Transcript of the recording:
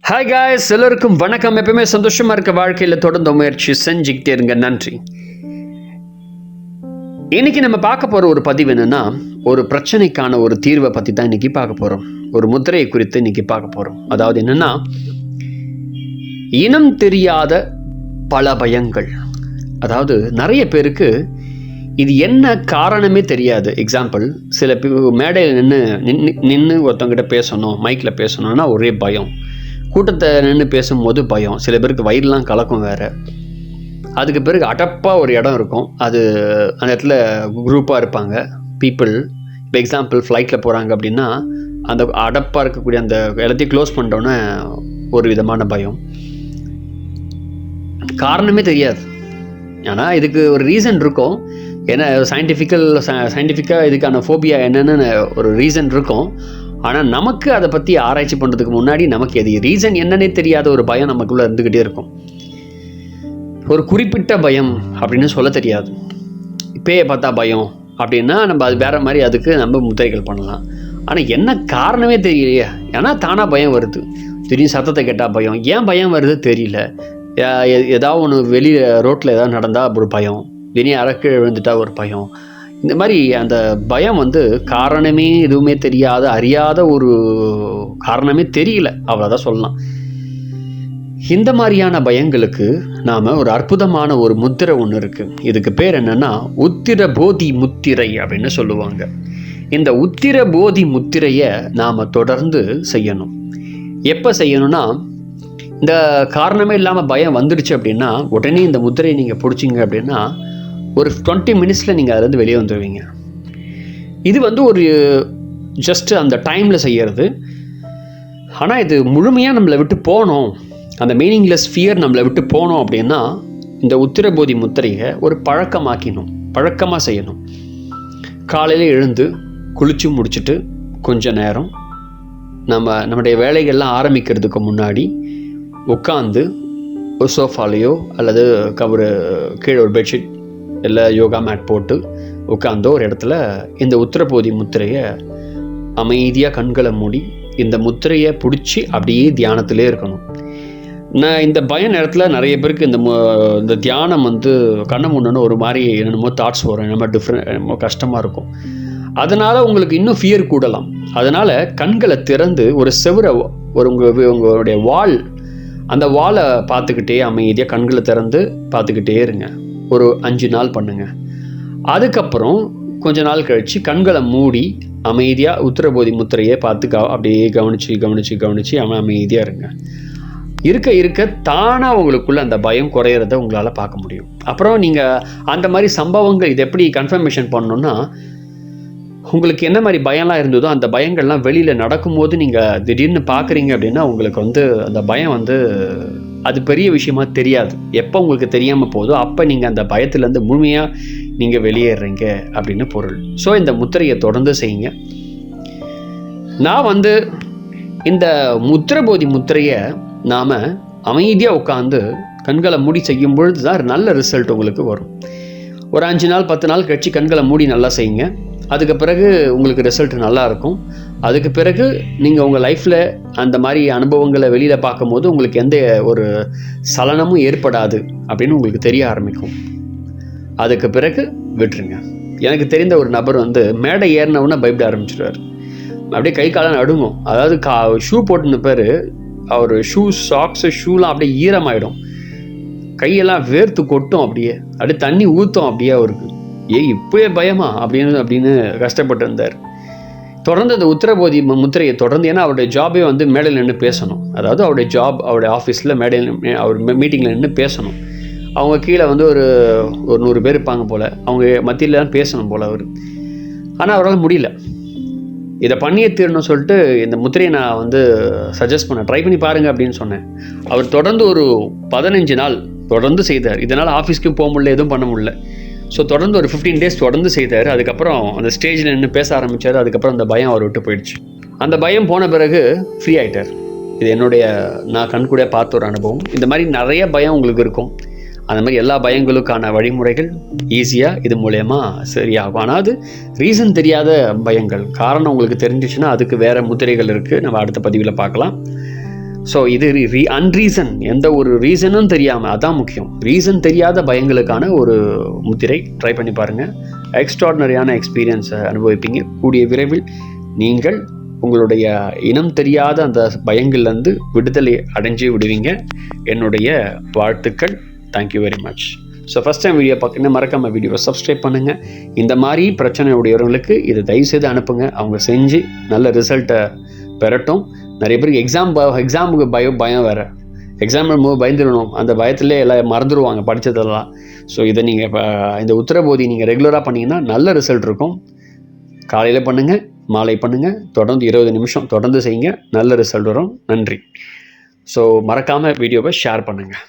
Hi guys, எல்லோருக்கும் வணக்கம். எப்பவுமே சந்தோஷமாக இருக்க வாழ்க்கையில் தொடர்ந்து முயற்சி செஞ்சுக்கிட்டே இருங்க. நன்றி. இன்னைக்கு நம்ம பார்க்க போகிற ஒரு பதிவு என்னென்னா, ஒரு பிரச்சனைக்கான ஒரு தீர்வை பற்றி தான் இன்றைக்கி பார்க்க போகிறோம். ஒரு முத்திரையை குறித்து இன்றைக்கி பார்க்க போகிறோம். அதாவது என்னென்னா, இனம் தெரியாத பல பயங்கள். அதாவது நிறைய பேருக்கு இது என்ன காரணமே தெரியாது. எக்ஸாம்பிள், சில மேடையில் நின்று ஒருத்தவங்கிட்ட பேசணும், மைக்கில் பேசணும்னா ஒரே பயம். கூட்டத்தை நின்று பேசும்போது பயம். சில பேருக்கு வயிறுலாம் கலக்கும் வேறு. அதுக்கு பிறகு அடப்பாக ஒரு இடம் இருக்கும். அது அந்த இடத்துல குரூப்பாக இருப்பாங்க பீப்புள். இப்போ எக்ஸாம்பிள், ஃப்ளைட்டில் போகிறாங்க அப்படின்னா அந்த அடப்பாக இருக்கக்கூடிய அந்த எல்லாத்தையும் க்ளோஸ் பண்ணிட்டோன்னே ஒரு விதமான பயம். காரணமே தெரியாது. ஆனால் இதுக்கு ஒரு ரீசன் இருக்கும். ஏன்னா சயின்டிஃபிக்காக இதுக்கான ஃபோபியா என்னென்னு ஒரு ரீசன் இருக்கும். ஆனால் நமக்கு அதை பற்றி ஆராய்ச்சி பண்ணுறதுக்கு முன்னாடி நமக்கு எது ரீசன் என்னன்னே தெரியாத ஒரு பயம் நமக்குள்ளே இருந்துக்கிட்டே இருக்கும். ஒரு குறிப்பிட்ட பயம் அப்படின்னு சொல்ல தெரியாது. பேயை பார்த்தா பயம் அப்படின்னா நம்ம அது வேறு மாதிரி, அதுக்கு நம்ம முத்திரைகள் பண்ணலாம். ஆனால் என்ன காரணமே தெரியலையே. ஏன்னா தானாக பயம் வருது. திடீர்னு சத்தத்தை கேட்டால் பயம். ஏன் பயம் வருது தெரியல. ஏதாவது ஒன்று வெளியே ரோட்டில் ஏதாவது நடந்தால் ஒரு பயம். வெளியே அறக்கு விழுந்துட்டா ஒரு பயம். இந்த மாதிரி அந்த பயம் காரணமே எதுவுமே தெரியாத, அறியாத ஒரு காரணமே தெரியல, அவ்வளோதான் சொல்லலாம். இந்த மாதிரியான பயங்களுக்கு நாம் ஒரு அற்புதமான ஒரு முத்திரை ஒன்று இருக்குது. இதுக்கு பேர் என்னென்னா உத்திர போதி முத்திரை அப்படின்னு சொல்லுவாங்க. இந்த உத்திர போதி முத்திரையை நாம் தொடர்ந்து செய்யணும். எப்போ செய்யணும்னா, இந்த காரணமே இல்லாமல் பயம் வந்துடுச்சு அப்படின்னா உடனே இந்த முத்திரையை நீங்கள் பிடிச்சிங்க அப்படின்னா ஒரு 20 மினிட்ஸில் நீங்கள் அதுலேருந்து வெளியே வந்துடுவீங்க. இது ஒரு ஜஸ்ட்டு அந்த டைமில் செய்கிறது. ஆனால் இது முழுமையாக நம்மளை விட்டு போகணும், அந்த மீனிங்லெஸ் ஃபியர் நம்மளை விட்டு போகணும் அப்படின்னா இந்த உத்திரபோதி முத்திரையை ஒரு பழக்கமாக செய்யணும். காலையில் எழுந்து குளித்து முடிச்சுட்டு கொஞ்ச நேரம் நம்முடைய வேலைகள்லாம் ஆரம்பிக்கிறதுக்கு முன்னாடி உட்காந்து ஒரு சோஃபாலேயோ அல்லது கீழே ஒரு பெட்ஷீட் இல்லை யோகா மேட் போட்டு உட்காந்தோ ஒரு இடத்துல இந்த உத்திரபோதி முத்திரையை அமைதியாக கண்களை மூடி இந்த முத்திரையை பிடிச்சி அப்படியே தியானத்திலே இருக்கணும். நான் இந்த பய நேரத்தில் நிறைய பேருக்கு இந்த தியானம் கண்ணை மூடணுன்னு ஒரு மாதிரி என்னென்னமோ தாட்ஸ் வரும், என்னமோ என்னமோ கஷ்டமாக இருக்கும். அதனால் உங்களுக்கு இன்னும் ஃபியர் கூடலாம். அதனால் கண்களை திறந்து ஒரு செவரை உங்களுடைய வால், அந்த வாலை பார்த்துக்கிட்டே அமைதியாக கண்களை திறந்து பார்த்துக்கிட்டே இருங்க. ஒரு 5 நாள் பண்ணுங்கள். அதுக்கப்புறம் கொஞ்ச நாள் கழித்து கண்களை மூடி அமைதியாக உத்திரபோதி முத்திரையை பார்த்து அப்படியே கவனித்து அமைதியாக இருங்க. இருக்க தானாக உங்களுக்குள்ள அந்த பயம் குறையிறத உங்களால் பார்க்க முடியும். அப்புறம் நீங்கள் அந்த மாதிரி சம்பவங்கள் இது எப்படி கன்ஃபர்மேஷன் பண்ணணுன்னா, உங்களுக்கு என்ன மாதிரி பயம்லாம் இருந்ததோ அந்த பயங்கள்லாம் வெளியில் நடக்கும்போது நீங்கள் திடீர்னு பார்க்குறீங்க அப்படின்னா உங்களுக்கு அந்த பயம் அது பெரிய விஷயமா தெரியாது. எப்போ உங்களுக்கு தெரியாமல் போதோ அப்போ நீங்கள் அந்த பயத்துலேருந்து முழுமையாக நீங்கள் வெளியேறீங்க அப்படின்னு பொருள். ஸோ இந்த முத்திரையை தொடர்ந்து செய்யுங்க. நான் இந்த உத்திரபோதி முத்திரையை நாம் அமைதியாக உட்காந்து கண்களை மூடி செய்யும் பொழுது தான் நல்ல ரிசல்ட் உங்களுக்கு வரும். ஒரு 5 நாள் 10 நாள் கழிச்சு கண்களை மூடி நல்லா செய்யுங்க. அதுக்கு பிறகு உங்களுக்கு ரிசல்ட் நல்லா இருக்கும். அதுக்கு பிறகு நீங்கள் உங்கள் லைஃப்பில் அந்த மாதிரி அனுபவங்களை வெளியில் பார்க்கும்போது உங்களுக்கு எந்த ஒரு சலனமும் ஏற்படாது அப்படின்னு உங்களுக்கு தெரிய ஆரம்பிக்கும். அதுக்கு பிறகு விட்டுருங்க. எனக்கு தெரிந்த ஒரு நபர் மேடை ஏறினவுன்னா பயப்பட ஆரம்பிச்சிடுவார். அப்படியே கை காலம் நடுங்கும். அதாவது ஷூ போட்டுன்னு பேர் அவர் ஷூலாம் அப்படியே ஈரமாயிடும். கையெல்லாம் வேர்த்து கொட்டும். அப்படியே தண்ணி ஊற்றும். அப்படியே அவருக்கு இப்போயே பயமா அப்படின்னு கஷ்டப்பட்டு இருந்தார். தொடர்ந்து அந்த உத்திரபோதி முத்திரையை தொடர்ந்து, ஏன்னா அவருடைய ஜாபே மேடையில் நின்று பேசணும். அதாவது அவருடைய ஆஃபீஸில் மேடையில் அவர் மீட்டிங்கில் நின்று பேசணும். அவங்க கீழே ஒரு 100 பேர் இருப்பாங்க போல். அவங்க மத்தியில் தான் பேசணும் போல் அவர். ஆனால் அவரால் முடியல. இதை பண்ணியே தீரணும்னு சொல்லிட்டு இந்த முத்திரையை நான் சஜஸ்ட் பண்ணேன். ட்ரை பண்ணி பாருங்கள் அப்படின்னு சொன்னேன். அவர் தொடர்ந்து ஒரு 15 நாள் தொடர்ந்து செய்தார். இதனால் ஆஃபீஸ்க்கும் போக முடியல, எதுவும் பண்ண முடியல. ஸோ தொடர்ந்து ஒரு 15 டேஸ் தொடர்ந்து செய்தார். அதுக்கப்புறம் அந்த ஸ்டேஜில் நின்று பேச ஆரம்பித்தார். அதுக்கப்புறம் அந்த பயம் அவர் விட்டு போயிடுச்சு. அந்த பயம் போன பிறகு ஃப்ரீ ஆகிட்டார். இது நான் கண்கூட பார்த்த ஒரு அனுபவம். இந்த மாதிரி நிறைய பயம் உங்களுக்கு இருக்கும். அந்த மாதிரி எல்லா பயங்களுக்கான வழிமுறைகள் ஈஸியாக இது மூலயமா சரியாகும். ஆனால் அது ரீசன் தெரியாத பயங்கள். காரணம் உங்களுக்கு தெரிஞ்சிச்சுன்னா அதுக்கு வேறு முத்திரைகள் இருக்குது. நம்ம அடுத்த பதிவில் பார்க்கலாம். ஸோ இது அன்ரீசன், எந்த ஒரு ரீசனும் தெரியாமல், அதான் முக்கியம். ரீசன் தெரியாத பயங்களுக்கான ஒரு முத்திரை. ட்ரை பண்ணி பாருங்கள். எக்ஸ்ட்ராடினரியான எக்ஸ்பீரியன்ஸை அனுபவிப்பீங்க. கூடிய விரைவில் நீங்கள் உங்களுடைய இனம் தெரியாத அந்த பயங்கள்லேருந்து விடுதலை அடைஞ்சு விடுவீங்க. என்னுடைய வாழ்த்துக்கள். Thank you very much. So first time video பார்க்கணுன்னா மறக்காமல் வீடியோவை சப்ஸ்கிரைப் பண்ணுங்கள். இந்த மாதிரி பிரச்சனை உடையவர்களுக்கு இதை தயவுசெய்து அனுப்புங்க. அவங்க செஞ்சு நல்ல ரிசல்ட்டை பெறட்டும். நிறைய பேருக்கு எக்ஸாமுக்கு பயம் வேறு. எக்ஸாம் பயந்துடணும், அந்த பயத்திலே எல்லாம் மறந்துடுவாங்க படித்ததெல்லாம். ஸோ இதை நீங்கள் இந்த உத்தரபோதி நீங்கள் ரெகுலராக பண்ணிங்கன்னா நல்ல ரிசல்ட் இருக்கும். காலையில் பண்ணுங்கள், மாலை பண்ணுங்கள், தொடர்ந்து 20 நிமிஷம் தொடர்ந்து செய்யுங்க. நல்ல ரிசல்ட் வரும். நன்றி. ஸோ மறக்காமல் வீடியோவை ஷேர் பண்ணுங்கள்.